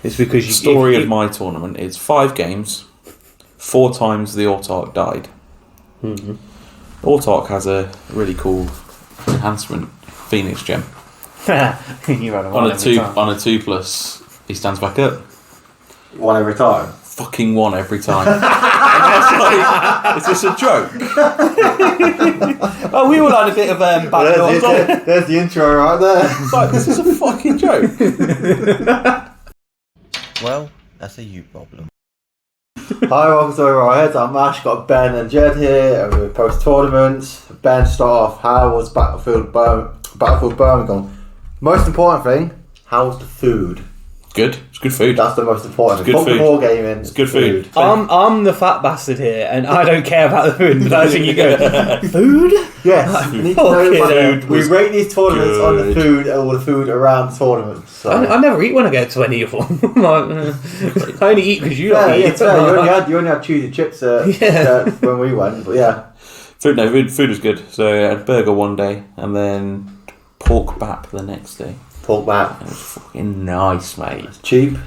It's because The story of my tournament is 5 games, 4 times the Autark died. Mm-hmm. Autark has a really cool enhancement, Phoenix Gem. You had On a 2+, he stands back up. One every time. Fucking 1 every time. And I was like, is this a joke? Oh, we all had a bit of There's the intro right there. It's like, this is a fucking joke. Well, that's a you problem. Hi, welcome to OverRHeads. I'm Ash, got Ben and Jed here, and we're post tournaments. Ben, start off. How was Battlefield Birmingham? Most important thing, how was the food? Good. It's good food. That's the most important thing. Good food. Wargaming. It's good food. I'm the fat bastard here, and I don't care about the food. The first thing you go, food? Yes. We need to know we rate these tournaments on the food, or the food around the tournaments. So. I never eat when I go to any of them. I only eat because you don't eat. You only had cheesy chips when we went, but yeah. Food was good. So I had burger one day, and then pork bap the next day. Pork bap. It was fucking nice, mate. Cheap,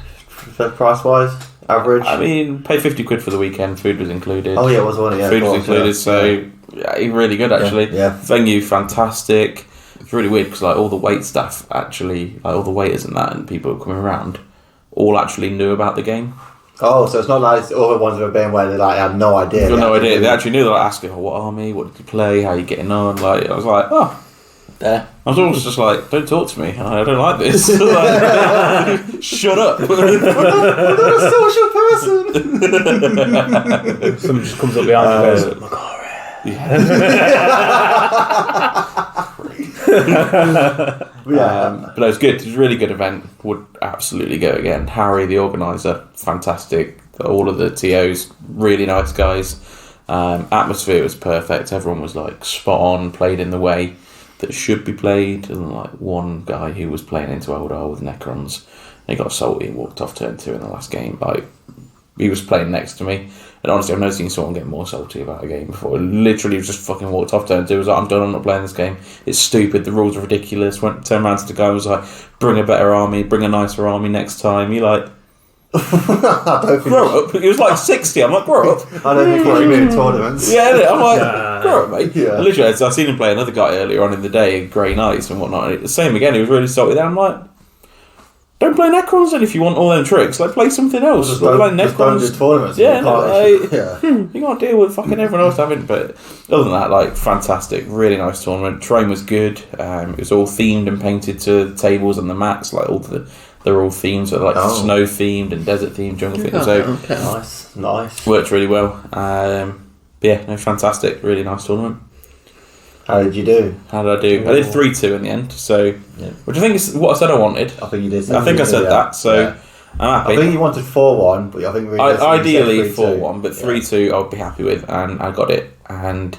price wise, average. I mean, paid £50 for the weekend. Food was included. Oh yeah, it was one. Yeah, food was included. So really good actually. Yeah. Venue fantastic. It's really weird because like all the wait staff actually, like all the waiters and that, and people coming around, all actually knew about the game. Oh, so it's not like other ones have been where they like had no idea. They had no idea. They actually knew. They were like asking, "Oh, what army? What did you play? How are you getting on?" Like I was like, "Oh." There. I was always just like, don't talk to me. I don't like this. Like, shut up. I'm not a social person. Someone just comes up behind you and goes, but it was good. It was a really good event. Would absolutely go again. Harry, the organiser, fantastic. All of the TOs, really nice guys. Atmosphere was perfect. Everyone was like spot on, played in the way that should be played, and like one guy who was playing into Eldar with Necrons, and he got salty and walked off turn 2 in the last game. Like he was playing next to me, and honestly I've never seen someone get more salty about a game before. Literally just fucking walked off turn 2. He was like, I'm done, I'm not playing this game, it's tupid, the rules are ridiculous. Turned around to the guy and was like, bring a better army, bring a nicer army next time. He like grow up. He was like 60. I'm like, grow up. I don't think we're in tournaments. Yeah, I'm like, grow up, mate. Yeah. Literally, I seen him play another guy earlier on in the day, Grey Knights and whatnot. And the same again. He was really salty there. I'm like, don't play Necrons then if you want all them tricks. Like, play something else. Just like don't Necrons. do tournaments. Yeah, you can't deal with fucking everyone else having. But other than that, like, fantastic, really nice tournament. Terrain was good. It was all themed and painted to the tables and the mats, like all they're all themed, so like snow themed and desert themed, jungle themed. So nice. Worked really well. But yeah, no, fantastic, really nice tournament. How did you do? How did I do? I did 3-2 in the end, so which I think is what I said I wanted. I think you did. I think I said that, so I'm happy. I think you wanted 4-1, but I think ideally 4-1, but 3-2 I would be happy with, and I got it. And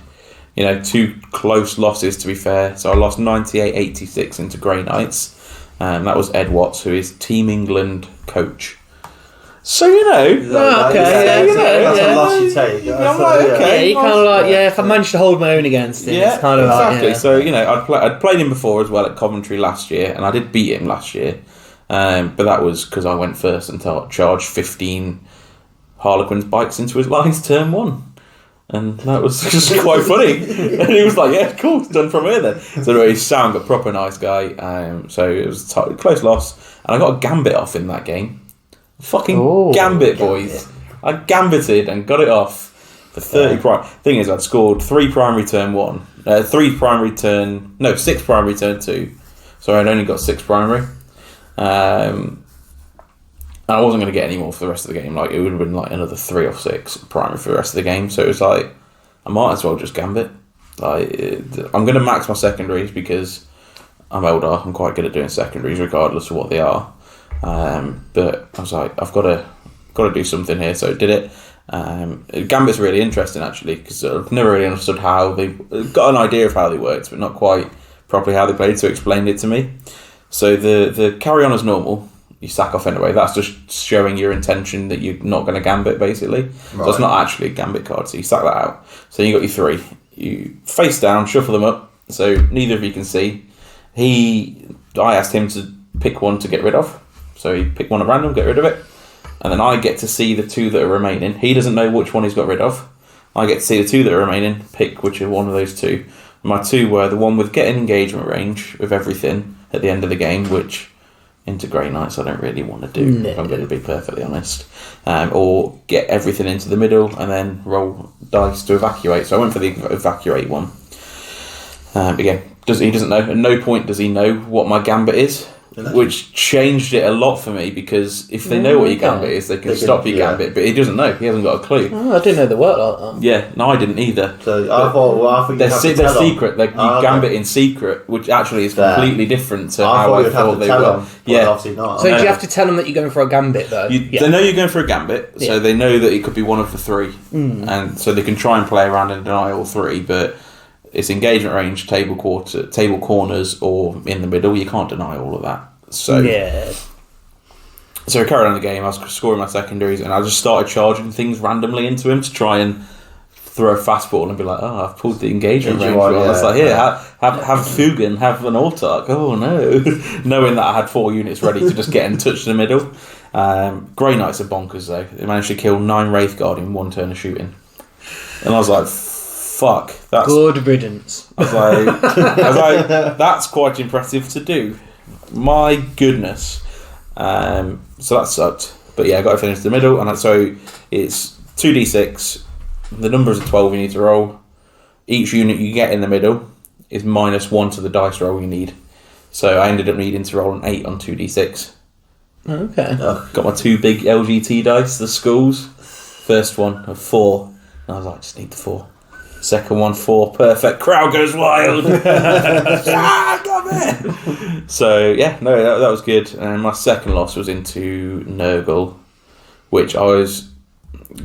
2 close losses to be fair. So I lost 98-86 into Grey Knights. That was Ed Watts, who is Team England coach. So that's a loss you take. I'm like, okay, you kind of like, if I managed to hold my own against him, it's kind of exactly. like, So I'd played him before as well at Coventry last year, and I did beat him last year, but that was because I went first and charged 15 Harlequins bikes into his lines turn 1. And that was just quite funny. And he was like, yeah, cool, it's done from here then. So anyway, he sounded a proper nice guy. So it was a close loss. And I got a gambit off in that game. Fucking gambit, boys. I gambited and got it off for 30 prime. Thing is, I'd scored 3 primary turn 1. 6 primary turn 2. So I'd only got 6 primary. And I wasn't going to get any more for the rest of the game. Like, it would have been like another 3 or 6 primary for the rest of the game. So it was like, I might as well just gambit. Like, I'm going to max my secondaries because I'm Eldar. I'm quite good at doing secondaries regardless of what they are. But I was like, I've got to do something here. So I did it. Gambit's really interesting actually because I've never really understood how they got an idea of how they worked, but not quite properly how they played. So explained it to me. So the carry on as normal. You sack off anyway. That's just showing your intention that you're not going to gambit, basically. Right. So it's not actually a gambit card, so you sack that out. So you got your 3. You face down, shuffle them up, so neither of you can see. I asked him to pick one to get rid of. So you pick one at random, get rid of it, and then I get to see the 2 that are remaining. He doesn't know which one he's got rid of. I get to see the 2 that are remaining, pick which are one of those 2. My 2 were the one with getting engagement range with everything at the end of the game, which into Grey Knights I don't really want to do, if I'm going to be perfectly honest. Or get everything into the middle and then roll dice to evacuate. So I went for the evacuate one. Again, he doesn't know. At no point does he know what my gambit is, which changed it a lot for me, because if they know what your gambit is, they can stop your gambit, but he doesn't know. He hasn't got a clue. Oh, I didn't know they worked like that. Yeah, no, I didn't either. So I thought you they're have to they're tell secret. Like, you gambit in secret, which actually is completely different to how I thought they were. Yeah, obviously not. So do you have to tell them that you're going for a gambit, though? They know you're going for a gambit, so they know that it could be one of the 3, and so they can try and play around and deny all 3. But it's engagement range, table corners, or in the middle. You can't deny all of that. So So I carried on the game. I was scoring my secondaries, and I just started charging things randomly into him to try and throw a fastball and be like, "Oh, I've pulled the engagement range." I was like, "Here, have Fugan, have an Autark." Oh no, knowing that I had 4 units ready to just get in touch in the middle. Grey Knights are bonkers though. They managed to kill 9 Wraith Guard in 1 turn of shooting, and I was like, "Fuck, that's good riddance." I was like, that's quite impressive to do. My goodness. So that sucked. But yeah, I got to finish the middle, and so it's 2d6. The numbers are 12 you need to roll. Each unit you get in the middle is -1 to the dice roll you need. So I ended up needing to roll an 8 on 2d6. Okay. Got my 2 big LGT dice, the schools. First one, a 4. And I was like, just need the 4. Second one, 4. Perfect. Crowd goes wild. Come in. So yeah, no, that was good. And my second loss was into Nurgle, which I was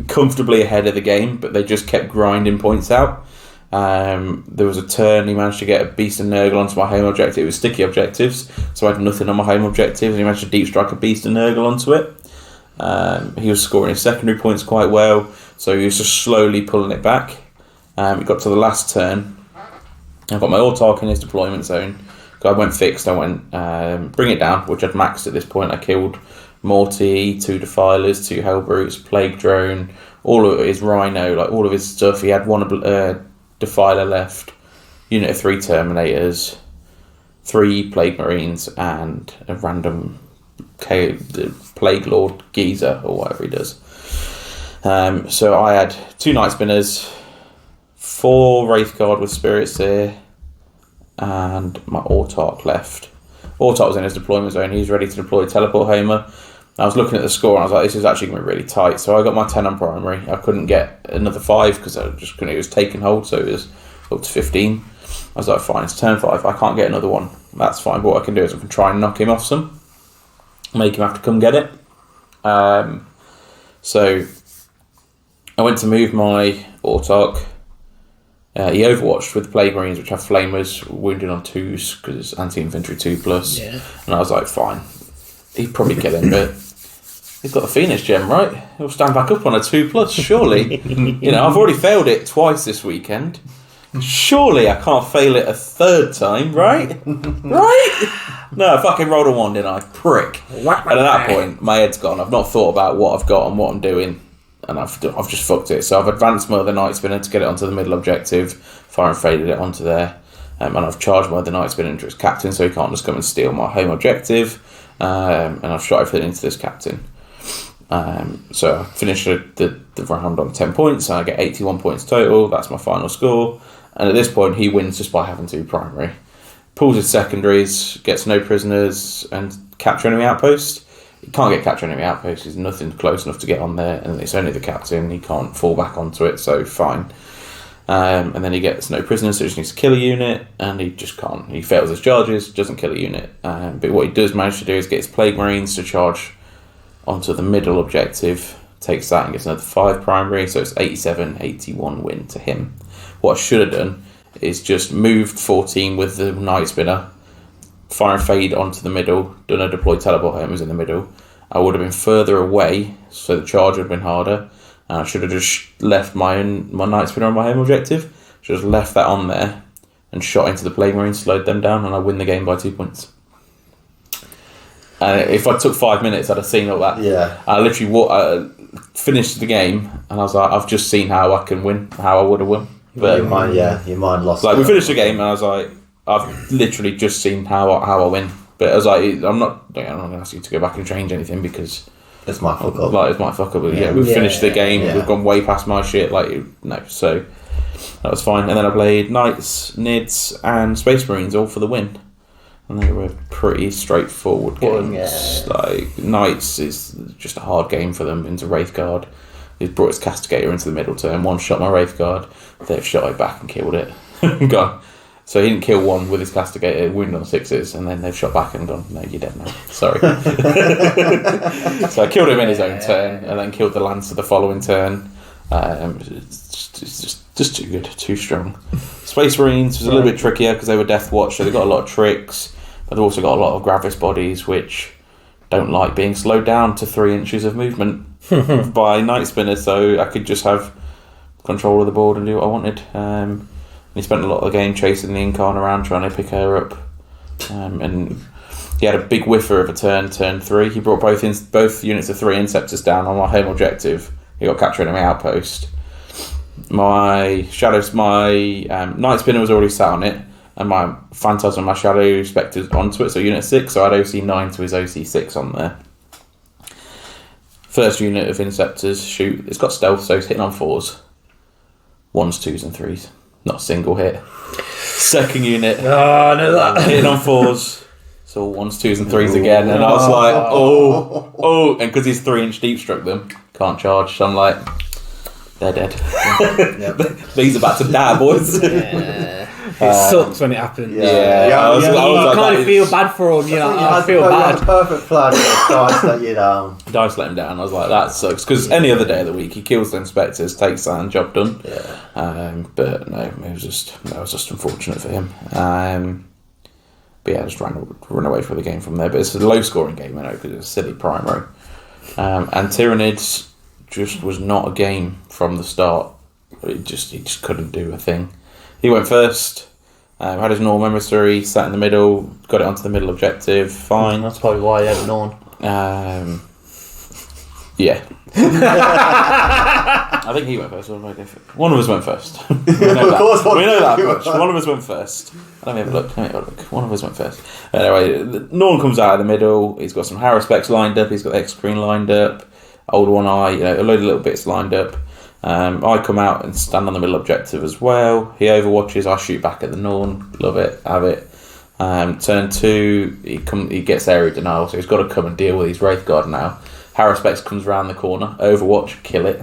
comfortably ahead of the game, but they just kept grinding points out. There was a turn he managed to get a Beast and Nurgle onto my home objective. It was sticky objectives, so I had nothing on my home objective, and he managed to deep strike a Beast and Nurgle onto it. He was scoring his secondary points quite well, so he was just slowly pulling it back. It got to the last turn. I got my Autark in his deployment zone. I went fixed. I went bring it down, which I'd maxed at this point. I killed Morty, 2 Defilers, 2 Hellbrutes, Plague Drone, all of his Rhino, like all of his stuff. He had 1 Defiler left, unit of 3 Terminators, 3 Plague Marines, and a random Plague Lord Geezer, or whatever he does. So I had 2 Night Spinners, 4 Wraith Guard with Spirits here, and my Autark left. Autark was in his deployment zone. He was ready to deploy Teleport Homer. I was looking at the score and I was like, this is actually going to be really tight. So I got my 10 on primary. I couldn't get another 5 because I just couldn't. It was taking hold, so it was up to 15. I was like, fine, it's turn 5. I can't get another one. That's fine. But what I can do is I can try and knock him off some, make him have to come get it. So I went to move my Autark. He overwatched with the Plague Marines, which have flamers, wounded on 2s because it's anti-infantry 2+. Yeah. And I was like, fine, he'd probably kill him, but he's got the Phoenix gem, right? He'll stand back up on a 2+, surely. I've already failed it twice this weekend. Surely I can't fail it a 3rd time, right? Right? No, I fucking rolled a 1, didn't I? Prick. And at that point, my head's gone. I've not thought about what I've got and what I'm doing. And I've just fucked it. So I've advanced my other Night Spinner to get it onto the middle objective, fire and faded it onto there, and I've charged my other Night Spinner into its captain, so he can't just come and steal my home objective. And I've shot everything into this captain. So I finished the round on 10 points, and I get 81 points total. That's my final score. And at this point, he wins just by having 2 primary. Pulls his secondaries, gets no prisoners, and capture enemy outpost. He can't get capture enemy outpost. There's nothing close enough to get on there, and it's only the captain. He can't fall back onto it, so fine. And then he gets no prisoners, so he just needs to kill a unit, and he just can't. He fails his charges, doesn't kill a unit. But what he does manage to do is get his Plague Marines to charge onto the middle objective, takes that and gets another 5 primary, so it's 87-81 win to him. What I should have done is just moved 14 with the Night Spinner, fire and fade onto the middle, done a deploy teleport homers in the middle. I would have been further away, so the charge would have been harder. And I should have just left my Night Spinner on my home objective. Should have left that on there and shot into the Plague Marine, slowed them down, and I win the game by 2 points. And if I took 5 minutes, I'd have seen all that. Yeah. I literally finished the game, and I was like, I've just seen how I can win, how I would have won. But your mind lost. like we finished the game, and I was like, I've literally just seen how I win. But I was like, I'm not going to ask you to go back and change anything because it's my fuck up. Like it's my fuck up. But yeah, we've finished the game. Yeah. We've gone way past my shit. Like no, so that was fine. And then I played Knights, Nids, and Space Marines all for the win. And they were pretty straightforward games. Yeah. Like Knights is just a hard game for them into Wraithguard. He's brought his Castigator into the middle turn. One shot my Wraithguard. They've shot it back and killed it. Gone. So he didn't kill one with his Castigator, wounded on 6s, and then they've shot back and gone, no, you're dead now. Sorry. So I killed him in his own turn, and then killed the Lancer the following turn. It's just too good, too strong. Space Marines was a little bit trickier because they were Death Watch, so they got a lot of tricks, but they've also got a lot of Gravis bodies, which don't like being slowed down to 3 inches of movement by Night Spinner, so I could just have control of the board and do what I wanted. And he spent a lot of the game chasing the Incarn around, trying to pick her up. And he had a big whiffer of a turn 3. He brought both units of 3 Inceptors down on my home objective. He got captured in my outpost. My Night Spinner was already sat on it, and my Phantasm, my Shadow Spectres onto it, so unit 6, so I had OC 9 to his OC 6 on there. First unit of Inceptors, shoot. It's got stealth, so it's hitting on 4s. 1s, 2s and 3s. Not a single hit. Second unit. Oh, I know that. Hitting on 4s. So 1s, 2s and 3s again. And I was like, oh. And because he's 3-inch deep struck them, can't charge. So I'm like, they're dead. These are about to die, boys. It sucks when it happens. Yeah. You I was like, kind of feel bad for him. You know, I feel You bad. had a perfect plan. Dice let you down. Dice let him down. I was like, that sucks. Because any other day of the week, he kills the Inspectors, takes that, and job done. Yeah. But no, that was just unfortunate for him. But yeah, I just run away from the game from there. But it's a low scoring game, I know, because it's a silly primary. And Tyranids just was not a game from the start. He just couldn't do a thing. He went first. Had his normal emissary, sat in the middle, got it onto the middle objective. Fine. That's probably why he had Norn. Yeah. I think he went first. One of us went first. We know that much. One of us went first. Let me have a look. One of us went first. Anyway, Norn comes out of the middle. He's got some Harrow-Specs lined up. He's got the X-Screen lined up. Old One Eye, a load of little bits lined up. I come out and stand on the middle objective as well. He overwatches. I shoot back at the Norn. Love it. Have it. Turn 2, he gets area denial, so he's got to come and deal with his Wraithguard now. Harrow-Specs comes around the corner. Overwatch, kill it.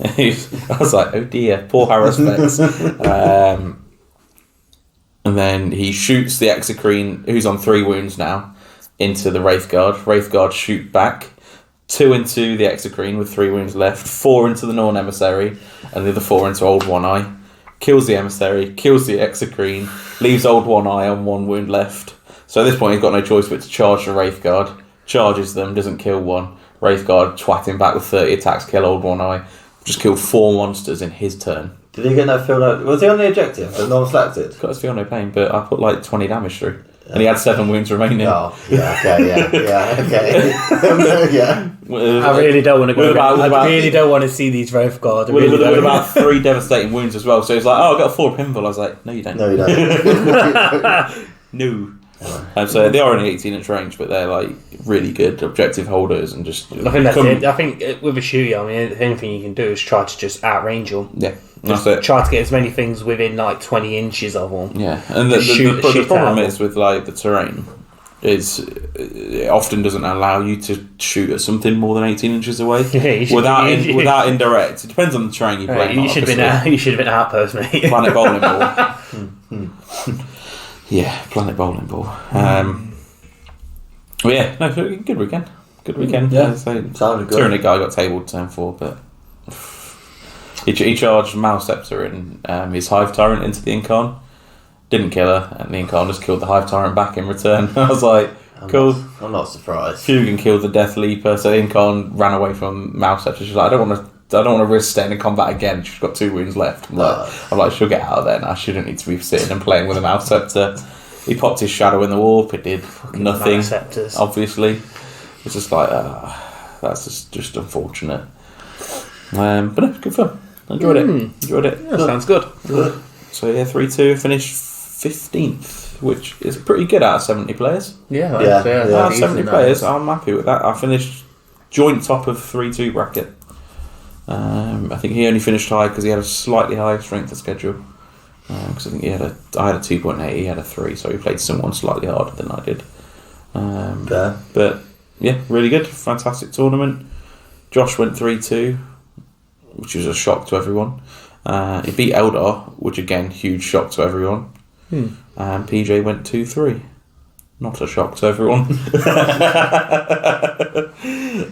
I was like, oh dear, poor Harrow-Specs. And then he shoots the Exocrine, who's on 3 wounds now, into the Wraithguard. Wraithguard shoot back. 2 into the Exocrine with 3 wounds left. 4 into the Norn Emissary, and the other 4 into Old One Eye. Kills the Emissary, kills the Exocrine, leaves Old One Eye on 1 wound left. So at this point, he's got no choice but to charge the Wraithguard. Charges them, doesn't kill one. Wraithguard twatting back with 30 attacks, kill Old One Eye. Just killed 4 monsters in his turn. Did he get no feel no... Was he on the objective? But no one selected? Got his feel no pain, but I put like 20 damage through. And he had 7 wounds remaining. Oh, yeah, okay. Yeah. I really don't want to go. I really don't want to see these Wraithguard. With about 3 devastating wounds as well. So he's like, oh, I got 4 pinball. I was like, no, you don't. No, you don't. No. So they are only 18-inch range, but they're like really good objective holders and just. I think that's it. I think with a shooter, I mean, the only thing you can do is try to just outrange them. Yeah, that's it. Try to get as many things within like 20 inches of them. Yeah, and the problem is with like the terrain is it often doesn't allow you to shoot at something more than 18 inches away without indirect. It depends on the terrain you play. You should have been Outpost, mate. Planet Bowling Ball. Yeah, Planet Bowling Ball. But yeah, no, good weekend. Good weekend. Yeah, sounded good. Tyranid guy got tabled turn 4, but he charged Malceptor and his Hive Tyrant into the Incarn. Didn't kill her, and the Incarn just killed the Hive Tyrant back in return. I was like, cool. I'm not surprised. Fugan killed the Death Leaper, so the Incarn ran away from Malceptor. She's like, I don't want to risk staying in combat again. She's got 2 wounds left. I'm like, she'll get out of there now. She don't need to be sitting and playing with a Malceptor. He popped his shadow in the warp. It did nothing. Manceptors. Obviously, it's just like that's just unfortunate. But no, good fun. Enjoyed it. Yeah, sounds good. So yeah, 3-2, finished 15th, which is pretty good out of 70 players. Yeah. Out of 70 players, I'm happy with that. I finished joint top of 3-2 bracket. I think he only finished high because he had a slightly higher strength of schedule. Because I think I had a 2.8, he had a 3, so he played someone slightly harder than I did. But yeah, really good, fantastic tournament. Josh went 3-2, which was a shock to everyone. He beat Eldar, which again, huge shock to everyone. And PJ went 2-3. Not a shock to everyone.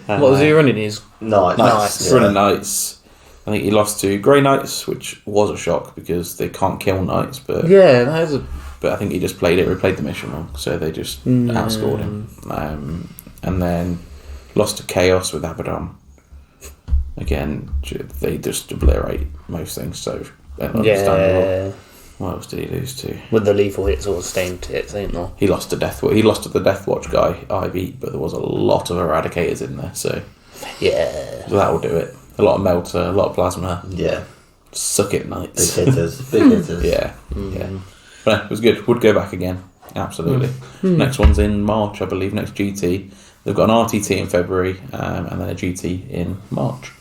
What was he running? His Knights. Running Knights. I think he lost to Grey Knights, which was a shock because they can't kill Knights. But But I think he just replayed the mission wrong, so they just outscored him. And then lost to Chaos with Abaddon. Again, they just obliterate most things, so understandable. What else did he lose to? With the lethal hits or stained hits, ain't there? He lost to Deathwatch. He lost to the Deathwatch guy I beat, but there was a lot of Eradicators in there, so that'll do it. A lot of Melter, a lot of Plasma. Yeah. Suck it, Knights. Big hitters. Yeah. But it was good. Would go back again. Absolutely. Next one's in March, I believe. Next GT. They've got an RTT in February and then a GT in March.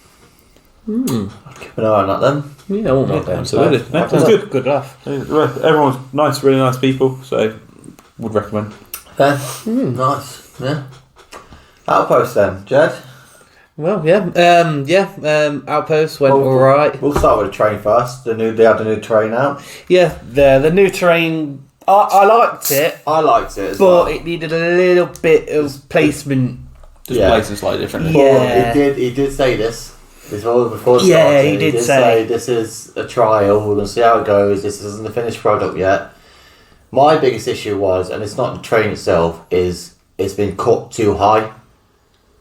Keep an eye on that then. Yeah, I won't knock them. Absolutely. That was good. Good laugh. Everyone's nice, really nice people, so would recommend. Nice. Yeah. Outpost then, Jed? Well, Outpost went alright. We'll start with the train first. They had the new train out. Yeah, the new train. I liked it. I liked it as well. But it needed a little bit of placement. Just placing slightly differently. Yeah. He did say this. Before the yeah, he did say this is a trial. We're going to see how it goes. This isn't the finished product yet. My biggest issue was, and it's not the train itself, is it's been cut too high.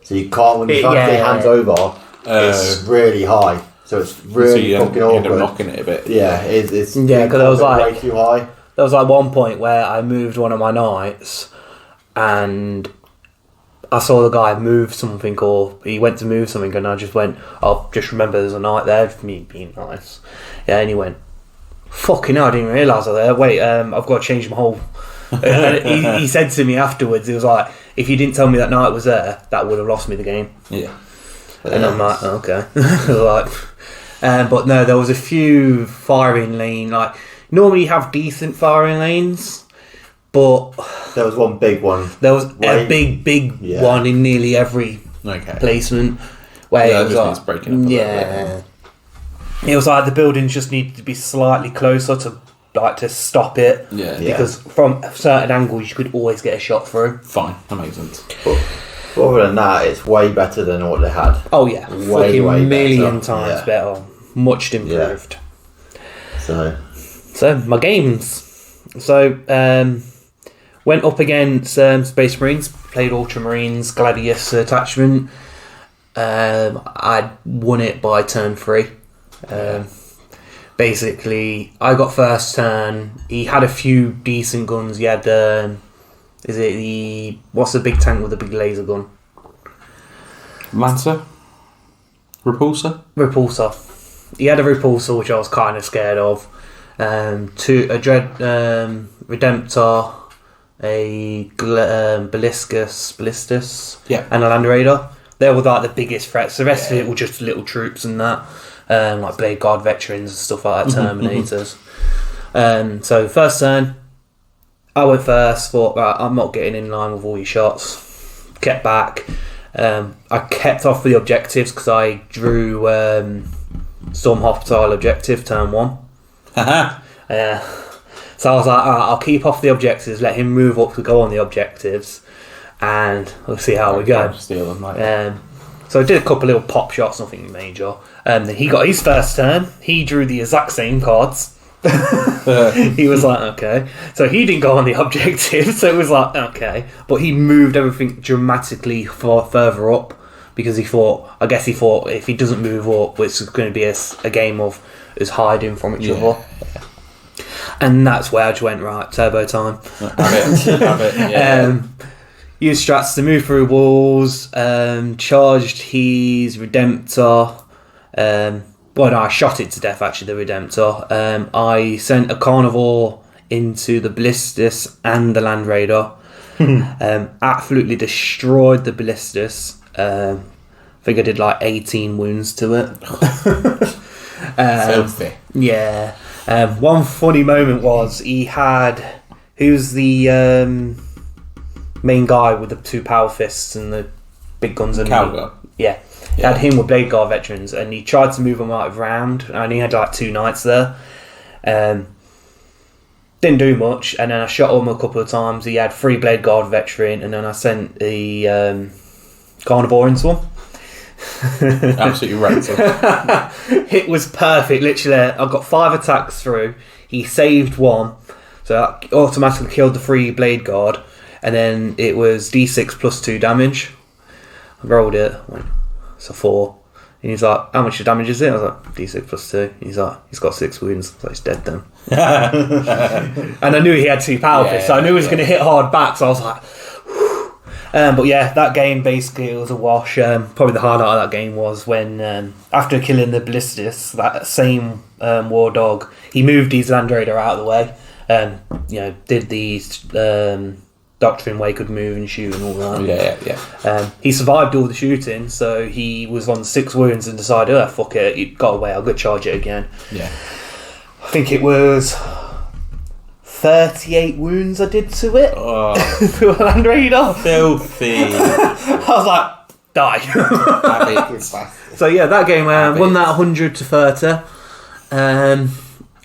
So you can't, when you try to get your hands over, it's really high. So it's really fucking awkward. You end up knocking it a bit. Yeah, it's because I was like way too high. There was like one point where I moved one of my knights, and I saw the guy move something, or he went to move something, and I just went, "Oh, just remember, there's a knight there." For me being nice, yeah. And he went, "Fucking hell, I didn't realise I was there. Wait, I've got to change my whole." And he said to me afterwards, he was like, "If you didn't tell me that knight was there, that would have lost me the game." Yeah. And I'm like, okay, but no, there was a few firing lane. Like normally, you have decent firing lanes. But there was one big one. There was a big one in nearly every placement where it was like, breaking up it was like the buildings just needed to be slightly closer to stop it. Because from certain angles you could always get a shot through. Fine, that makes sense. But other than that, it's way better than what they had. Oh yeah, way million times better, much improved. Yeah. So my games. So went up against Space Marines, played Ultramarines, Gladius attachment. I won it by turn 3. Basically, I got first turn. He had a few decent guns. He had what's the big tank with the big laser gun? Lancer? Repulsor. He had a Repulsor, which I was kind of scared of. A Dread Redemptor, a Ballistus, and a Land Raider. They were like the biggest threats. The rest of it were just little troops and that, like Blade Guard veterans and stuff like that, Terminators. So first turn, I went first. Thought, right, I'm not getting in line with all your shots. Kept back. I kept off the objectives because I drew Storm Hospital objective turn 1. So I was like, alright, I'll keep off the objectives, let him move up to go on the objectives, and we'll see how we go. Steal them, so I did a couple little pop shots, nothing major. Then he got his first turn. He drew the exact same cards. He was like, okay. So he didn't go on the objective, so it was like, okay. But he moved everything dramatically further up because he thought if he doesn't move up, it's going to be a game of us hiding from each other. And that's where I just went, right, turbo time. Have it. Yeah. Used strats to move through walls, charged his Redemptor. Well, no, I shot it to death, actually, the Redemptor. I sent a Carnivore into the Ballistus and the Land Raider. Absolutely destroyed the Ballistus. I think I did like 18 wounds to it. Filthy. Yeah. One funny moment was who's the main guy with the 2 power fists and the big guns and Calgar. Yeah. He had him with Blade Guard veterans, and he tried to move them out of round, and he had like 2 knights there. Didn't do much, and then I shot him a couple of times. He had 3 Blade Guard veteran, and then I sent the Carnivore into him. Absolutely wrecked him. It was perfect. Literally, I got 5 attacks through. He saved 1, so that automatically killed the 3 Blade Guard, and then it was D6 plus 2 damage. I rolled it. It's a 4. And he's like, how much damage is it? I was like, D6 plus 2. He's like, he's got 6 wounds. So he's dead then. And I knew he had 2 power fists, so I knew he was going to hit hard back. So I was like, whew. But yeah, that game basically was a wash. Probably the highlight of that game was when, after killing the Ballistus, that same War Dog, he moved his Land Raider out of the way. Did the doctrine where he could move and shoot and all that. Yeah. He survived all the shooting, so he was on 6 wounds and decided, oh, fuck it, it got away, I'll go charge it again. Yeah. I think it was 38 wounds I did to it. Oh. To a Land Raider. Filthy. I was like, die. So yeah, that game, won that 100 to 30.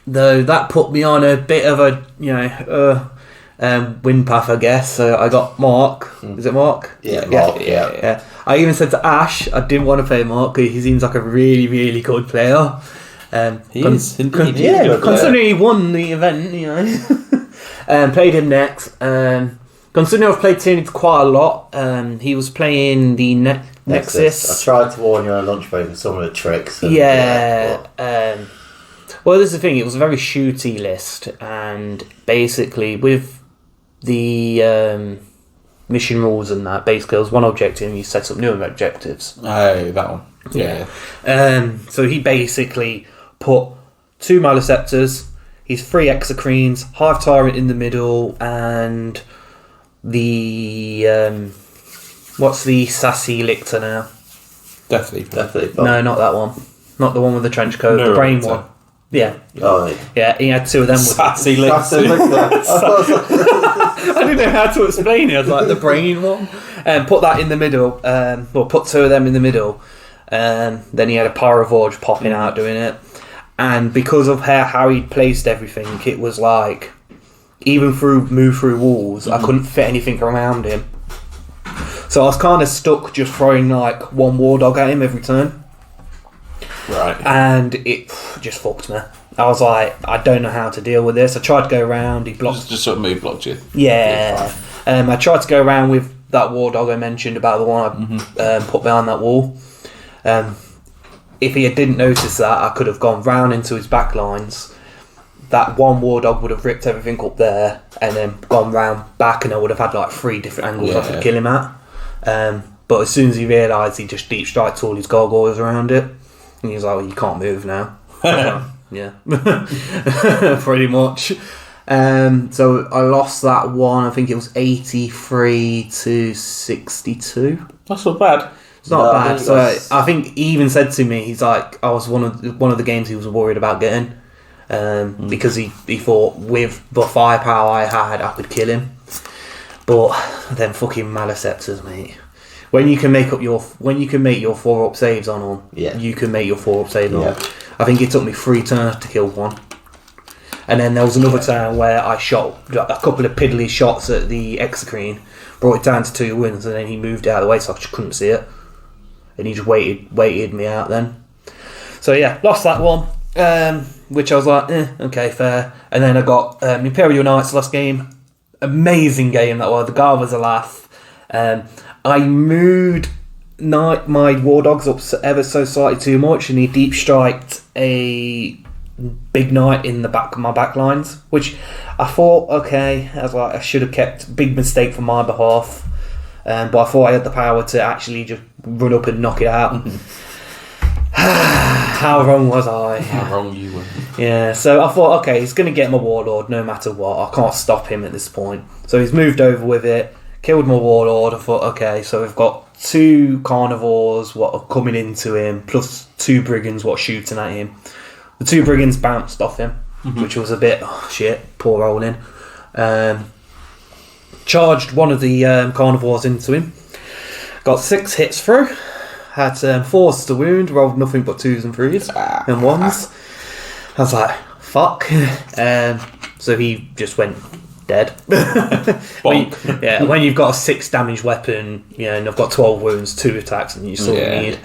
Though that put me on a bit of a, wind path, I guess. So I got Mark. Is it Mark? Yeah, Mark. Yeah. I even said to Ash, I didn't want to play Mark because he seems like a really, really good player. Considering he won the event, played him next. Considering I've played Tyranids quite a lot, he was playing the Nexus. I tried to warn you on lunch break with some of the tricks. Well, this is the thing, it was a very shooty list, and basically with the mission rules and that, basically there was one objective and you set up new objectives. Oh, that one. Yeah. So he basically put 2 Maleceptors, his 3 Exocrines, Hive Tyrant in the middle, and the what's the sassy lictor now? Definitely. No, not that one. Not the one with the trench coat. The brain one. Yeah. Oh, yeah. He had 2 of them. Sassy lictor. I didn't know how to explain it. I was like, the brain one. And put that in the middle. Put 2 of them in the middle. Then he had a Pyrovorge popping out doing it. And because of how he placed everything, it was like, even move through walls, I couldn't fit anything around him. So I was kind of stuck just throwing like 1 War Dog at him every turn. Right. And it just fucked me. I was like, I don't know how to deal with this. I tried to go around, he blocked. Just sort of move blocked you. Yeah. I tried to go around with that War Dog I mentioned about the one I put behind that wall. If he didn't notice that, I could have gone round into his back lines. That 1 War Dog would have ripped everything up there and then gone round back, and I would have had like 3 different angles I could kill him at. But as soon as he realised, he just deep striked all his gargoyles around it. And he was like, well, you can't move now. Yeah. Pretty much. So I lost that one. I think it was 83 to 62. That's not bad. It's not bad. So I think he even said to me, he's like, I was one of the games he was worried about getting, because he thought with the firepower I had, I could kill him. But then fucking Maleceptors, mate. When you can make your 4-up saves on them, you can make your 4-up saves on them. I think it took me 3 turns to kill one. And then there was another turn where I shot a couple of piddly shots at the Exocrine, brought it down to 2 wounds, and then he moved out of the way so I just couldn't see it. And he just waited me out then. So yeah, lost that one, which I was like, okay, fair. And then I got Imperial Knights last game. Amazing game that was. The guy was a laugh. I moved my War Dogs up ever so slightly too much, and he deep striked a Big Knight in the back of my back lines, which I thought, okay, I was like, I should have kept. Big mistake from my behalf, but I thought I had the power to actually just run up and knock it out. How wrong was I? How wrong you were. Yeah, so I thought, okay, he's going to get my Warlord no matter what. I can't stop him at this point. So he's moved over with it, killed my Warlord. I thought, okay, so we've got 2 Carnivores what are coming into him, plus 2 Brigands what are shooting at him. The 2 Brigands bounced off him, which was a bit, poor rolling. Charged one of the Carnivores into him. Got 6 hits through. Had 4s to wound, rolled nothing but 2s and 3s and 1s. I was like, fuck. So he just went dead. When you've got a 6 damage weapon, and I've got 12 wounds, 2 attacks, and you sort of need.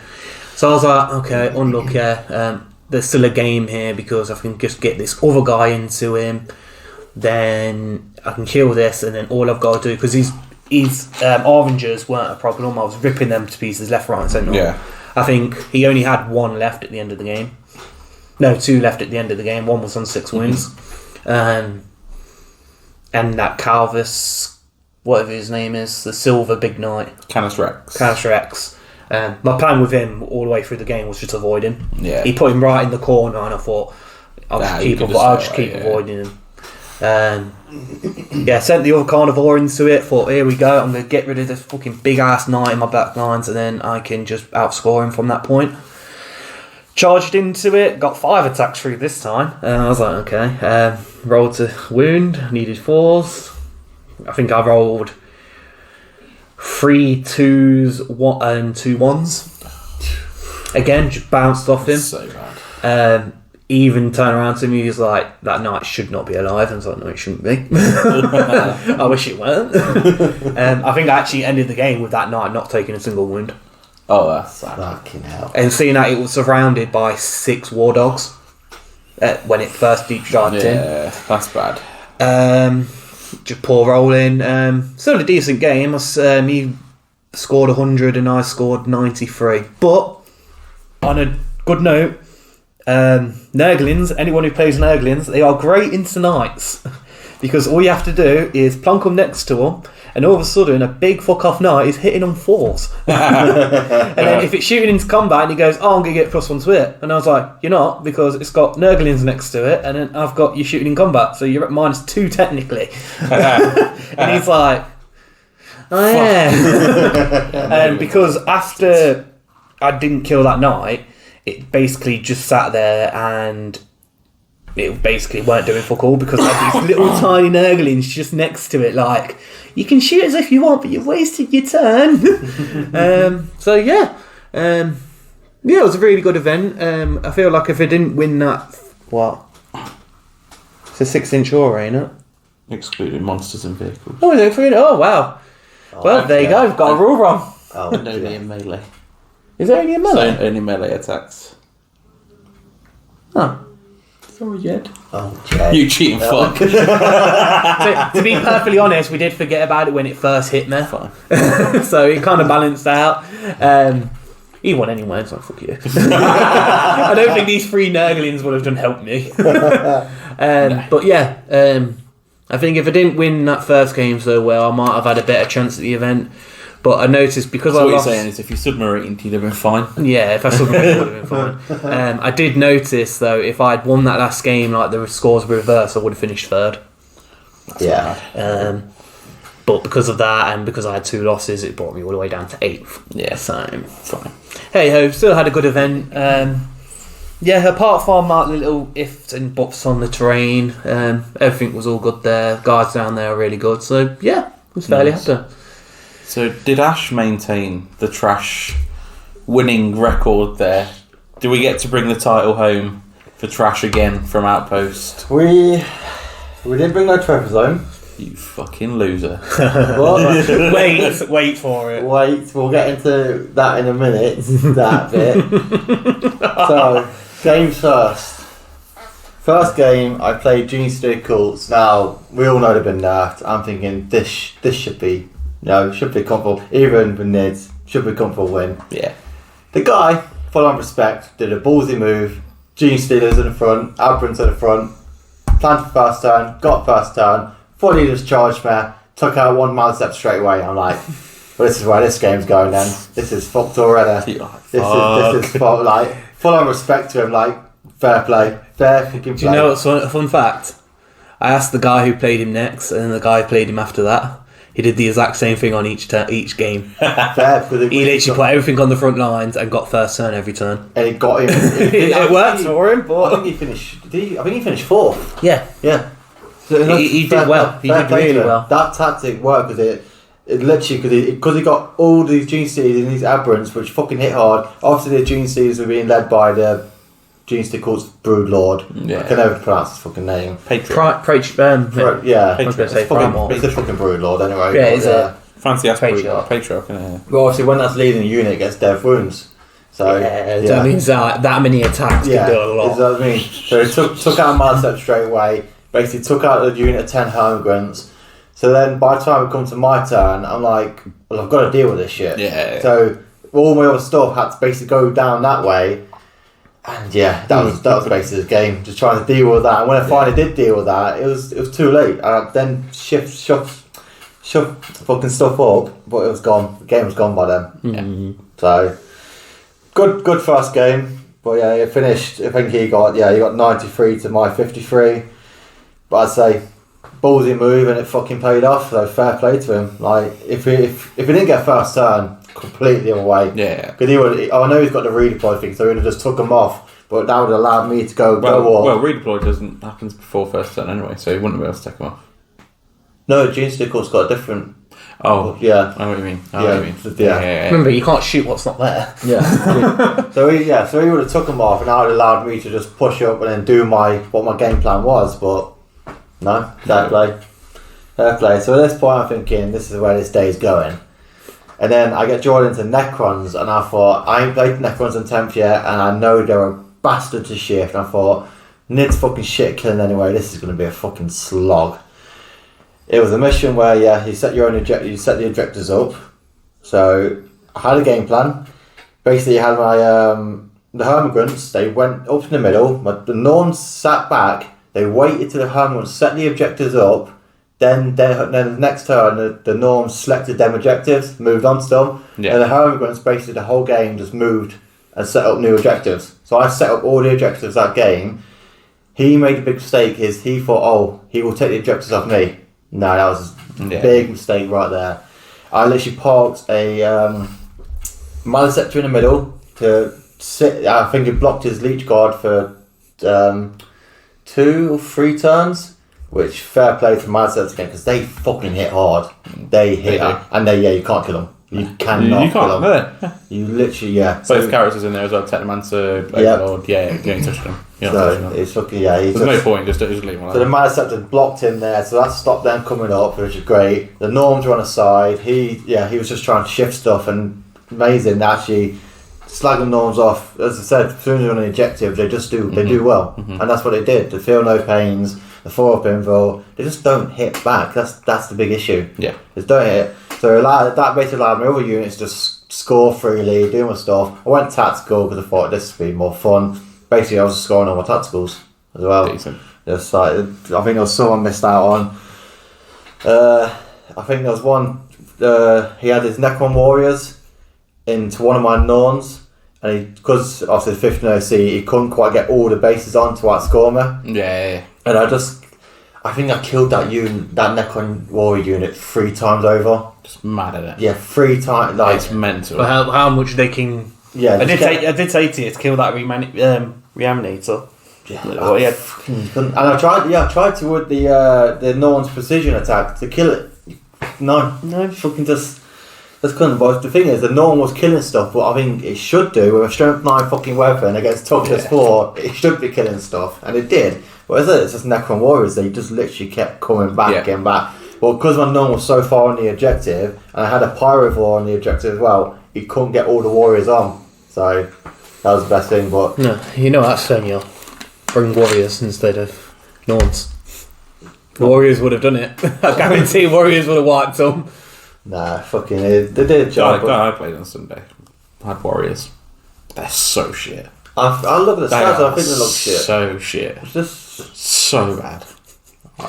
So I was like, okay, unlucky. There's still a game here because I can just get this other guy into him. Then I can kill this, and then all I've got to do, because his Arvingers weren't a problem. I was ripping them to pieces left, right, and centre. Yeah. I think he only had 1 left at the end of the game. No, 2 left at the end of the game. 1 was on 6 wounds. And that Calvus, whatever his name is, the Silver Big Knight. Canis Rex. My plan with him all the way through the game was just avoid him. Yeah. He put him right in the corner, and I thought I'll just keep avoiding him. Sent the other Carnivore into it. Thought, here we go. I'm going to get rid of this fucking big ass knight in my back lines, and then I can just outscore him from that point. Charged into it. Got 5 attacks through this time. I was like, okay. Rolled to wound. Needed 4s. I think I rolled 3 2s and 2 1s. Again, just bounced off him. So bad. Even turned around to me, he was like, that knight should not be alive. And I was like, no, it shouldn't be. I wish it weren't. I think I actually ended the game with that knight not taking a single wound. Oh, that's sad. Fucking hell. And seeing that it was surrounded by 6 war dogs when it first deep charged in. Yeah, that's bad. Just poor rolling. Still a decent game. He scored 100 and I scored 93. But on a good note, Nurglings, anyone who plays Nurglings, they are great into knights. Because all you have to do is plonk them next to them, and all of a sudden a big fuck off knight is hitting on 4s. And then if it's shooting into combat and he goes, oh, I'm going to get +1 to it. And I was like, you're not, because it's got Nurglings next to it, and then I've got you shooting in combat, so you're at -2 technically. And he's like, oh yeah. And because after I didn't kill that knight, it basically just sat there and it basically weren't doing fuck all, because I had these little tiny Nurglings just next to it, like, you can shoot as if you want, but you've wasted your turn. It was a really good event. I feel like if I didn't win that, it's a 6-inch aura, ain't it? Excluding monsters and vehicles. Oh, is it 3? Oh, wow. Well, there you go, we've got a rule wrong. Oh, And only in melee. Is there only a melee? So only melee attacks. Oh. Sorry, Jed. Oh, Jed. You cheating fuck. To be perfectly honest, we did forget about it when it first hit me. Fine. So it kind of balanced out. He won anyway, so fuck you. I don't think these 3 Nurglings would have done help me. But yeah, I think if I didn't win that first game so well, I might have had a better chance at the event. But I noticed because So I what lost. you're saying is if you submarine, you'd have been fine. Yeah, if I submarine, it would have been fine. I did notice though, if I'd won that last game, like the scores were reversed, I would have finished 3rd. Yeah. But because of that, and because I had 2 losses, it brought me all the way down to 8th. Yeah. So Fine. hey ho, still had a good event. Apart from like the little ifs and buts on the terrain, everything was all good there. Guys down there are really good. So yeah, I was fairly happy. So did Ash maintain the trash winning record there? Do we get to bring the title home for trash again from Outpost? We didn't bring no trophies home. You fucking loser. What? Wait for it. Wait, we'll get into that in a minute. That bit. So, games first. First game, I played Junior Studio Cults. Now, we all know they've been nerfed. I'm thinking this should be comfortable. Even with Nids, should be comfortable win. Yeah. The guy, full on respect, did a ballsy move, Gene Stealers in the front, Abrams in the front, planted first turn, got first turn, fully just charged me, took out one Malcept straight away. I'm like, well, this is where this game's going then. This is fucked already. This is fucked, like, full on respect to him, like, fair play. Fair fucking play. Do you know what's a fun fact? I asked the guy who played him next, and then the guy who played him after that. He did the exact same thing on each game. Fair, he literally put everything on the front lines and got first turn every turn. And it got him. It worked for him, but I think he finished. I think he finished fourth. Yeah. So he did well. He did really well. That tactic worked because it literally because he got all these Gene Stealers and these Aberrants which fucking hit hard. Obviously the Gene Stealers were being led by the Gene Stealer called Brood Lord. Yeah. I can never pronounce his fucking name. Patriot. Yeah. I was going to say It's a fucking Brood Lord anyway. Yeah, it's a Fancy ass Patriot. Patriarch, yeah. Well, obviously when that's leading the unit, it gets dev wounds. So that means that many attacks can do a lot. Is what I mean. So he took out Malcept straight away. Basically took out the unit of 10 Hermgrunts. So then by the time it comes to my turn, I'm like, well, I've got to deal with this shit. Yeah. So all my other stuff had to basically go down that way. And yeah, that was basically the game. Just trying to deal with that. And when I finally did deal with that, it was too late. I then shoved fucking stuff up, but it was gone. The game was gone by then. Mm-hmm. So good first game. But yeah, it finished. I think he got 93 to my 53. But I'd say ballsy move and it fucking paid off. So fair play to him. Like if he didn't get first turn, completely away. Yeah. Because I know he's got the redeploy thing, so he would have just took him off. But that would have allowed me to go up. Well, redeploy doesn't happen before first turn anyway, so he wouldn't be able to take him off. No, Gene Stealer's got a different. Oh yeah. I know what you mean. Yeah. Remember, you can't shoot what's not there. Yeah. So he would have took him off, and that would have allowed me to just push up and then do what my game plan was. But no, fair play. So at this point, I'm thinking this is where this day's going. And then I get drawn into Necrons, and I thought, I ain't played Necrons in 10th yet, and I know they're a bastard to shift. And I thought, Nid's fucking shit killing anyway, this is going to be a fucking slog. It was a mission where, you set you set the objectives up. So I had a game plan. Basically, I had my the Hermgrunts, they went up in the middle, the Norns sat back, they waited till the Hermgrunts set the objectives up. Then the next turn, the Norms selected them objectives, moved on to them, and the Hermgrunts basically the whole game just moved and set up new objectives. So I set up all the objectives that game. He made a big mistake. He thought, he will take the objectives off me. No, that was a big mistake right there. I literally parked a Malcept in the middle to sit. I think it blocked his Leech Guard for 2 or 3 turns. Which fair play to Malcept again because they fucking hit hard. They hit and you can't kill them. You cannot kill them. You literally Both characters in there as well. Technomancer, Overlord. Yeah, you ain't touched them. It's fucking There's no point. Just leave them. So the Malcept had blocked him there, so that stopped them coming up, which is great. The Norms were on the side. He was just trying to shift stuff and amazing. Actually, slag the Norms off. As I said, as soon as they're on an objective, they just do. They do well, and that's what they did. They feel no pains. The 4-up invul, they just don't hit back. That's the big issue. Yeah, just don't hit. So that basically allowed my other units to just score freely, do my stuff. I went tactical because I thought this would be more fun. Basically, I was scoring all my tacticals as well. Decent. Just like, I think there was someone missed out on. I think there was one. He had his Necron Warriors into one of my Norns, and because obviously 15 OC, he couldn't quite get all the bases on to outscore me. Yeah. And I think I killed that Necron Warrior unit 3 times over. Just mad at it. Yeah, 3 times. Like, it's mental. But how much they can... Yeah, I did say to you to kill that Reanimator. Yeah, and I tried to with the Norn's precision attack to kill it. No, fucking just couldn't. But the thing is, the Norn was killing stuff, but I think it should do with a strength 9 fucking weapon against toughness 4. It should be killing stuff, and it did. But it's just Necron Warriors. They just literally kept coming back and back. Well, because my Norn was so far on the objective, and I had a Pyrovore on the objective as well, he couldn't get all the Warriors on. So that was the best thing. But no, you know that's Samuel. Bring Warriors instead of Norns. Warriors would have done it. I guarantee Warriors would have wiped them. Nah, fucking, they did a job. I played on Sunday. I had Warriors. They're so shit. I look at the stats and I think they look shit. So shit. It's just So bad.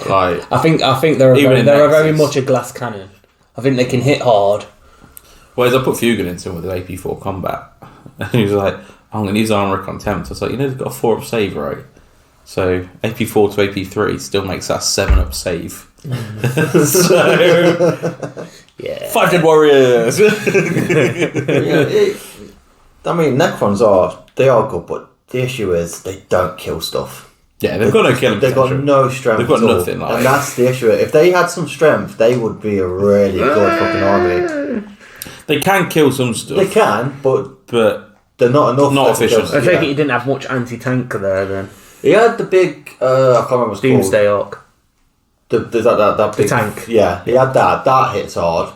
Like, I think they're Even in very Nexus. much a glass cannon. I think they can hit hard. whereas I put Fugan into with AP4 combat, and he was like, I'm going to use armor contempt. I was like, they've got a 4-up save, right? So AP4 to AP3 still makes that 7-up save. So, Yeah. 5 dead warriors. I mean, Necrons they are good, but the issue is they don't kill stuff. Yeah, they've got no killing They've got potential. no strength. They've got at all. nothing, like- and that's the issue. If they had some strength, they would be a really good fucking army. They can kill some stuff, They can, but they're not enough. Not to efficient. just- I take yeah. it you didn't have much anti-tank there then. He had the big. I can't remember what it's Doomsday Arc. called. That big tank. Yeah, he had that. That hits hard,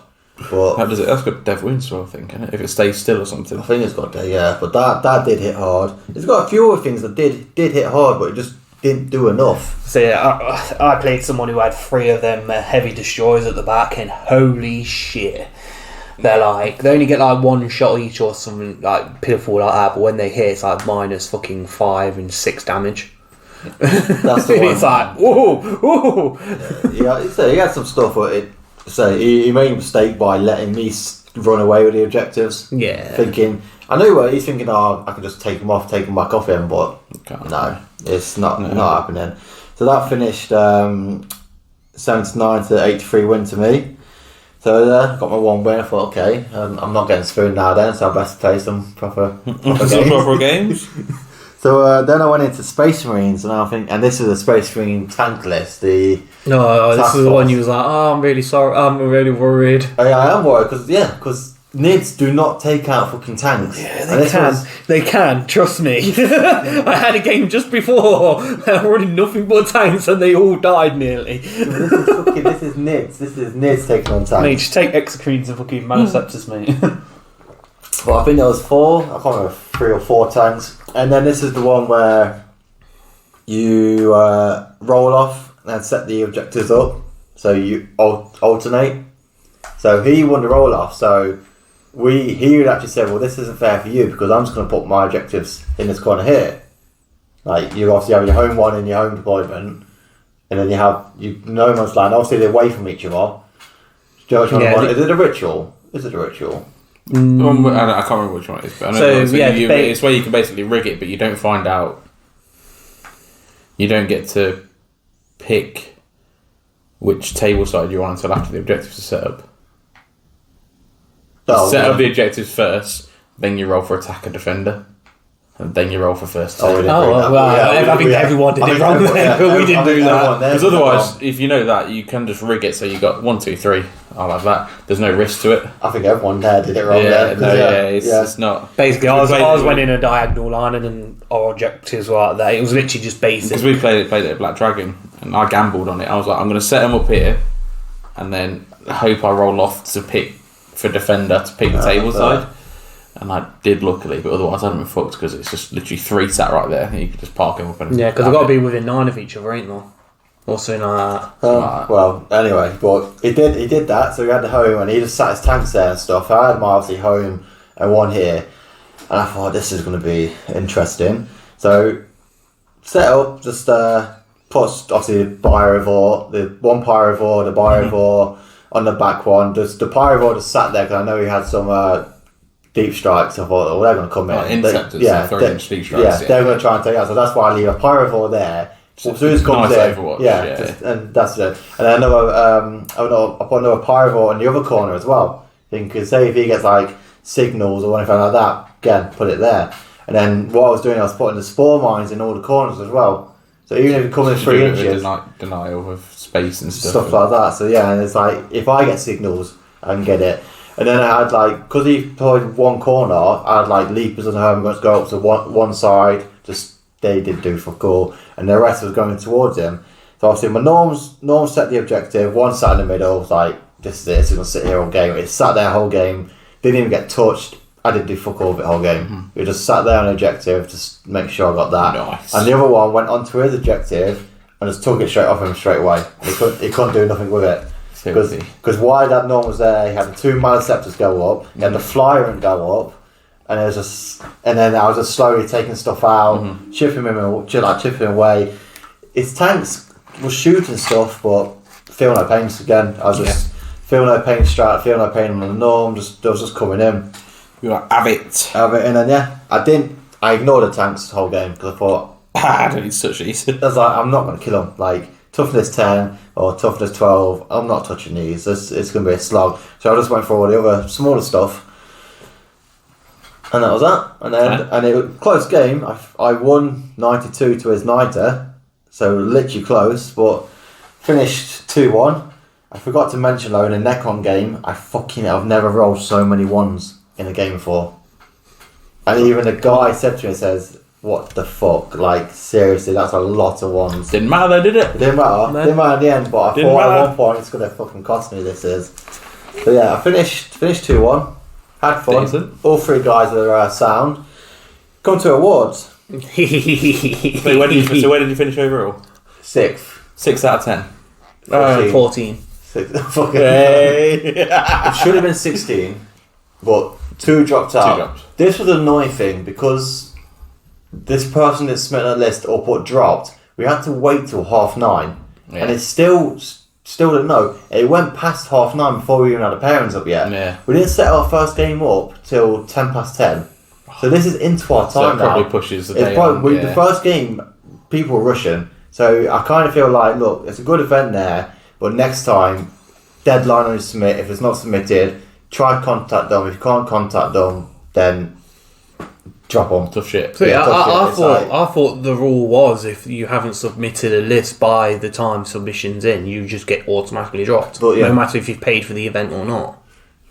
but how does it? That's got Dev Wounds, I think, isn't it? If it stays still or something. I think it's got that. Yeah, but that did hit hard. It's got a few other things that did hit hard, but it just didn't do enough. So yeah, I played someone who had 3 of them heavy destroyers at the back, and holy shit, they're like they only get like 1 shot each or something like pitiful like that. But when they hit, it's like minus fucking 5 and 6 damage. That's the one. It's like whoa. Yeah, so he had some stuff, but he made a mistake by letting me run away with the objectives. Yeah. Thinking, I know what he's thinking. I can just take them back off him, but Can't. no, it's not happening. So that finished 79 to 83 win to me. So got my 1 win. I thought, okay, I'm not getting spooned now then, so I best play some proper Some games. proper games. So then I went into Space Marines, and this is a Space Marine tank list. No, this Task is the one Force. you was like, oh, I'm really sorry, I'm really worried. I am worried because NIDs do not take out fucking tanks. Yeah, they can, trust me. I had a game just before, running nothing but tanks, and they all died nearly. This is NIDs. This is NIDs taking on tanks. Mate, just take Exocrines and fucking Manoceptus, mate. Well, I think there was 4. I can't remember 3 or 4 tanks. And then this is the one where you roll off and set the objectives up. So you alternate. So he won the roll off. So he would actually say, well, this isn't fair for you because I'm just going to put my objectives in this corner here. Like you obviously have your home one in your home deployment, and then you have no man's land. Obviously they're away from each other. Do you know which one I want? Is it a ritual? Is it a ritual? I can't remember which one it is, but I know it's where you can basically rig it, but you don't find out. You don't get to pick which table side you're on until after the objectives are set up. Set up the objectives first, then you roll for attack and defender, and then you roll for first table. I think everyone did it wrong there, but we didn't do that. Because otherwise, if you know that, you can just rig it so you got 1, 2, 3. I'll have that. There's no risk to it. I think everyone there did it wrong there. It's not. Basically, I was went in a diagonal line, and then our objectives were like that. It was literally just basic. Because we played it at Black Dragon, and I gambled on it. I was like, I'm going to set them up here, and then hope I roll off to pick for defender to pick the table side. And I did, luckily, but otherwise I'd have been fucked because it's just literally 3 sat right there, and you could just park them up. And because they've got to be within 9 of each other, ain't they? Or something like that. Well, anyway, but he did that. So he had the home, and he just sat his tanks there and stuff. I had my obviously home and 1 here, and I thought this is going to be interesting. So set up, just put obviously the Pyrovore, the 1 Pyrovore, the Pyrovore on the back one. Just the Pyrovore just sat there because I know he had some deep strikes. I thought, they're going to come in. Interceptors, deep strikes. Yeah, they're going to try and take out. So that's why I leave a Pyrovore there. As soon as it comes nice in, Overwatch, and that's it. And then I put another Pyrovore in the other corner as well. Because say if he gets like signals or anything like that, again, put it there. And then what I was doing, I was putting the spore mines in all the corners as well. So even if you come in 3 inches, denial of space and stuff like that. So yeah, and it's like if I get signals, I can get it. And then I had because he played 1 corner, I had like leapers and home going to go up to one side. Just they didn't do fuck all, and the rest was going towards him. So obviously my norms set the objective. 1 sat in the middle. Was like this is it. It's gonna sit here all game. It sat there whole game. Didn't even get touched. I didn't do fuck all of it whole game. We just sat there on the objective, just make sure I got that. Nice. And the other one went onto his objective and just took it straight off him straight away. He couldn't do nothing with it. Because while that norm was there, he had the 2 Maliceptors go up, he had the Flyer and go up, and then I was just slowly taking stuff out, chipping away. His tanks was shooting stuff, but feel no pain again. I was just feel no pain strat, feel no pain on the norm. I was just coming in. You're like, have it, and then I ignored the tanks the whole game because I thought I don't need to touch these. I was like, I'm not going to kill them. Like toughness 10 or toughness 12, I'm not touching these. It's going to be a slog. So I just went for all the other smaller stuff. And that was that. And then and it was a close game. I won 92 to his 90, so literally close, but finished 2-1. I forgot to mention though, in a Necron game, I've never rolled so many ones in a game before. And even the guy said to me, says, "What the fuck? Like seriously, that's a lot of ones." Didn't matter though, did it? It didn't matter. No. Didn't matter in the end, but I thought at one point it's gonna fucking cost me. This is. So yeah, I finished 2-1. Had fun. Decent. All 3 guys are sound. Come to awards. Wait, where did you finish overall? 6th. 6 out of 10. 14. 6. Fucking. Hey. It should have been 16, but 2 dropped out. 2 dropped. This was an annoying thing because this person that submitted a list or put dropped, we had to wait till 9:30, and it's still didn't know. It went past 9:30 before we even had the pairings up yet. Yeah. We didn't set our first game up till 10:10. So this is into our time So it probably now. pushes the It's day probably, on, the first game, people were rushing. So I kind of feel like, look, it's a good event there, but next time, deadline on submit. If it's not submitted, try to contact them. If you can't contact them, then drop them. Tough shit. So Yeah, I thought the rule was if you haven't submitted a list by the time submission's in, you just get automatically dropped, But, yeah. no matter if you've paid for the event or not.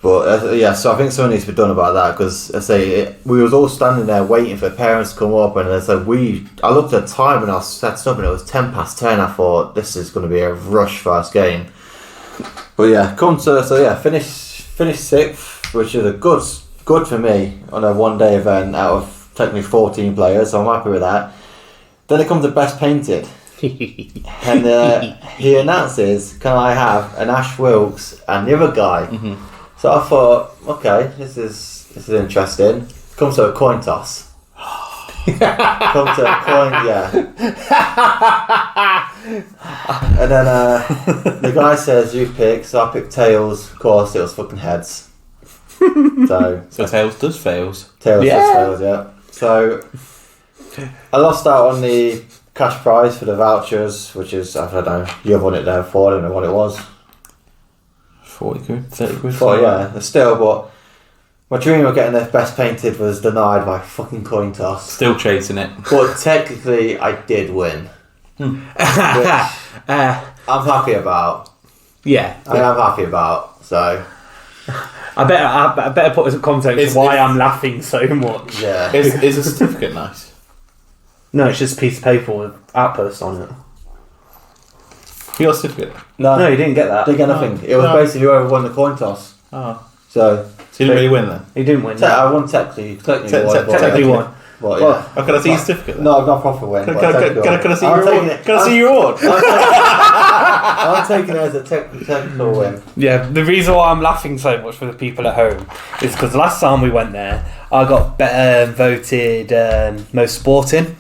But so I think something needs to be done about that because I say we was all standing there waiting for parents to come up, and I looked at the time and I was setting up and it was 10:10. I thought this is going to be a rush first game. But yeah, finish 6th, which is a good for me on a 1-day event out of technically 14 players, so I'm happy with that. Then it comes to best painted. And he announces, can I have an Ash Wilkes and the other guy? Mm-hmm. So I thought, okay, this is interesting. Comes to a coin toss. Come to a coin, yeah. And then the guy says, you pick, so I picked tails. Of course, it was fucking heads. So tails does fails. Tails does fails, yeah. So I lost out on the cash prize for the vouchers, which is, I don't know, you won it there before, I don't know what it was. 40 quid, 30 quid. Yeah, still, but my dream of getting the best painted was denied by fucking coin toss. Still chasing it. But technically, I did win. Which I'm happy about. Yeah. I am happy about, so. I better put some context why I'm laughing so much. Yeah. Is a certificate nice? No, it's just a piece of paper with Outpost on it. You got a certificate? No, you didn't get that. Didn't get nothing. It was basically whoever won the coin toss. Oh. So you didn't really win then? He didn't win. I won technically Technically won. Well, yeah. Oh, can I see your certificate then? No, I've not proper win. Can I see your award? Can I see your award? I'm taking it as a technical win. Yeah, the reason why I'm laughing so much for the people at home is because last time we went there, I got voted most sporting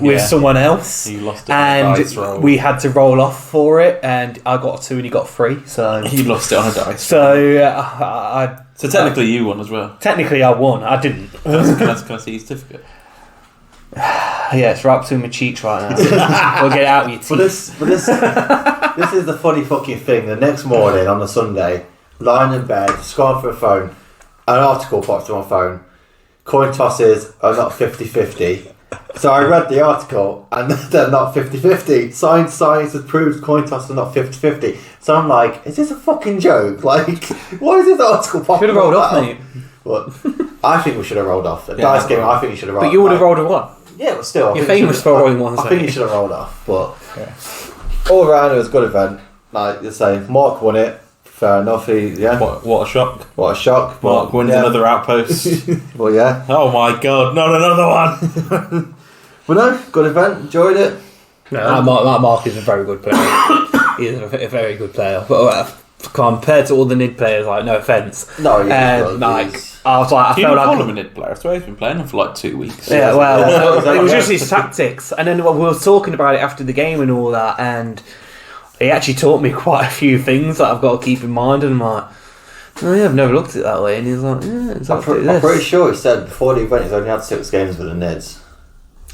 with someone else. You lost it on a dice roll. We had to roll off for it, and I got 2 and he got 3. So you lost it on a dice. So so technically you won as well. Technically I won. I didn't. Can I see your certificate? Yeah, it's right between my cheeks right now. We'll get it out of your teeth. But this is the funny fucking thing. The next morning on the Sunday, lying in bed, scrolling for a phone, an article pops to my phone. Coin tosses are not 50-50. So I read the article and they're not 50-50. Science has proved coin tosses are not 50-50. So I'm like, is this a fucking joke? Like, why is this article popping? Should have rolled off, mate. But I think we should have rolled off. Dice game, I think you should have rolled off. But you would have rolled a what? Yeah, but still. You're famous for rolling ones. I think you should have rolled off. But all around, it was a good event. Like you say, Mark won it. Fair enough. What a shock. What a shock. Mark wins another Outpost. Well, yeah. Oh my god, not another one. But no, good event. Enjoyed it. No, that Mark is a very good player. He is a very good player. But compared to all the NID players, like, no offence. No, yeah. I was like, I Do you felt not call like. him a Nid player? I swear he's been playing him for like 2 weeks. Yeah, well, Yeah. it was just his tactics. And then we were talking about it after the game and all that, and he actually taught me quite a few things that I've got to keep in mind. And I'm like, oh yeah, I've never looked at it that way. And he's like, yeah, exactly I'm pretty sure he said before the event he's only had 6 games with the Nids.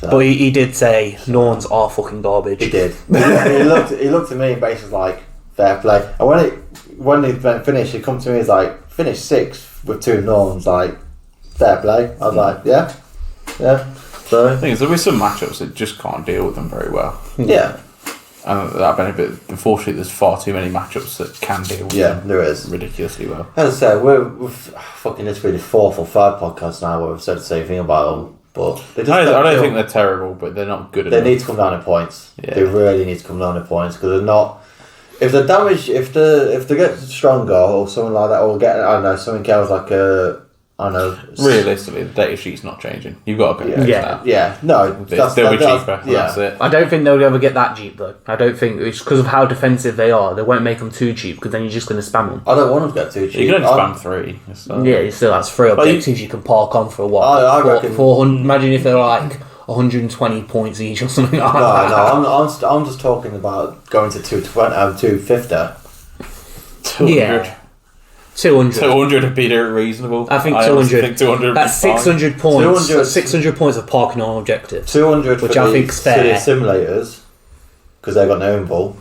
So. But he did say Norns are fucking garbage. He did. he looked at me and basically like, fair play. And when the event finished, he come to me and he's like, finished 6th with 2 Norns, like, fair play. I was like, yeah. So The thing is, there be some matchups that just can't deal with them very well. yeah, And that benefit, unfortunately, there's far too many matchups that can deal with them there is. ridiculously well. As I said, we've fucking this will be the 4th or 5th podcast now where we've said the same thing about them. But they just I don't don't feel- think they're terrible, but they're not good They enough. need to come down in points. Yeah. They really need to come down in points because they're not. If they're damaged, if they get stronger or something like that, or get I don't know something else like I don't know. Realistically, the data sheet's not changing. You've got to go Yeah, that. yeah, no, They'll be cheaper. Yeah, That's it. I don't think they'll ever get that cheap though. I don't think it's because of how defensive they are. They won't make them too cheap because then you're just going to spam them. I don't want them to get too cheap. You can only spam 3. So. Yeah, you still that's 3 objectives you can park on for what? I reckon- 400. Imagine if they're like 120 points each or something like that. No, I'm just talking about going to 250. 200. Yeah. 200. 200 would be reasonable. I think honestly 200. think 200 would be That's fine. 600 points. 200. 600 points of parking on objectives. 200 Which for I the think's city fair. simulators because they've got no ball.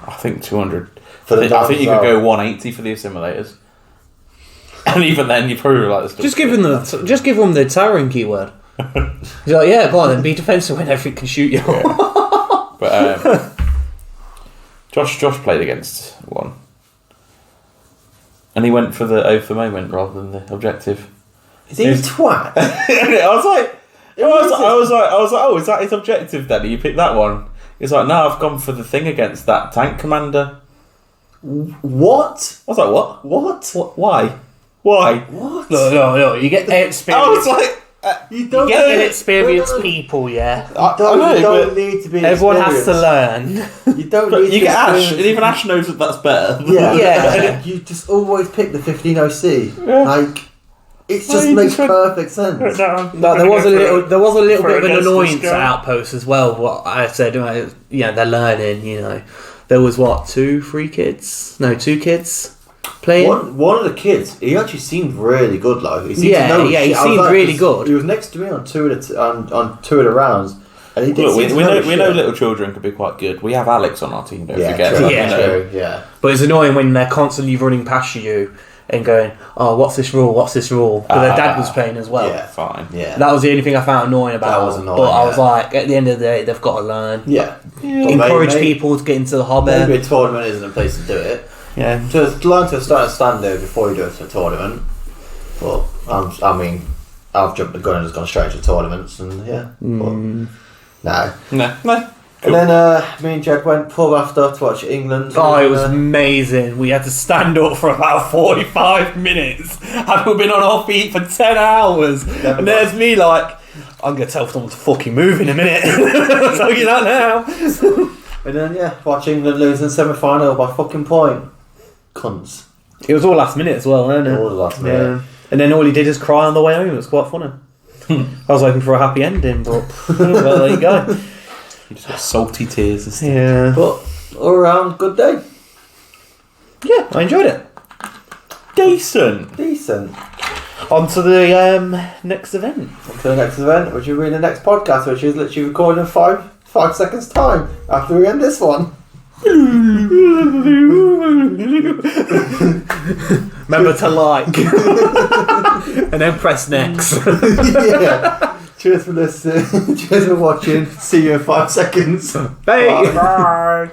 I think 200. For the I think you dogs could as go well. 180 for the assimilators. And even then, you probably like this. Just give them the towering keyword. You're like, yeah, go on then, be defensive when everything can shoot you. But Josh played against one, and he went for the O for moment rather than the objective. Is he a twat? I was like, oh, is that his objective then? You picked that one. He's like, no, I've gone for the thing against that tank commander. What? I was like, what? What? Why? Why? What? No, you get I was experience. like, You don't You get need- inexperienced people, yeah. I You know, don't but need to be. Everyone has to experienced. learn. You don't but need you to get Ash, and experience- even Ash knows that that's better. Yeah, Yeah. You just always pick the 15 OC. Yeah. Like, it Well, just you makes just went- perfect sense. No, there was a little for bit of a an justice annoyance go. at Outpost as well. What I said, yeah, they're learning. You know, there was what 2 kids playing. One of the kids, he actually seemed really good. Like, he seemed Yeah, to know his yeah, he shit. I was seemed like, really 'cause good. He was next to me on 2 of the rounds, and he did. Look, seem to we know know his we know shit. little children could be quite good. We have Alex on our team. Don't Yeah, forget. true, Like, Yeah. you know, true, yeah. But it's annoying when they're constantly running past you and going, "Oh, what's this rule? What's this rule?" Because their dad was playing as well. Yeah. fine. Yeah. That was the only thing I found annoying about That was it. annoying, But I was yeah. like, at the end of the day, they've got to learn. Yeah. Encourage Maybe- people to get into the hobby. Maybe a tournament isn't a place to do it. Yeah. Just learn to start a standard before you do it to a tournament. But I've jumped the gun and just gone straight to tournaments, and yeah. But, no. No. And then me and Jed went pub after to watch England. Oh, it was amazing. We had to stand up for about 45 minutes. And we've been on our feet for 10 hours. Yeah, And there's me like, I'm going to tell someone to fucking move in a minute. I'll tell you that now. And then watch England lose in semi-final by fucking point. Cunts. It was all last minute as well, wasn't it? All the last minute. Yeah. And then all he did is cry on the way home. It was quite funny. I was hoping for a happy ending, but well, there you go. You just got salty tears and stuff. Yeah. But all around, good day. Yeah, I enjoyed it. Decent. Decent. On to the next event. On to the next event, which will be the next podcast, which is literally recorded in five seconds time after we end this one. Remember to like. And then press next. Yeah. Cheers for listening. Cheers for watching. See you in 5 seconds. Bye. Bye.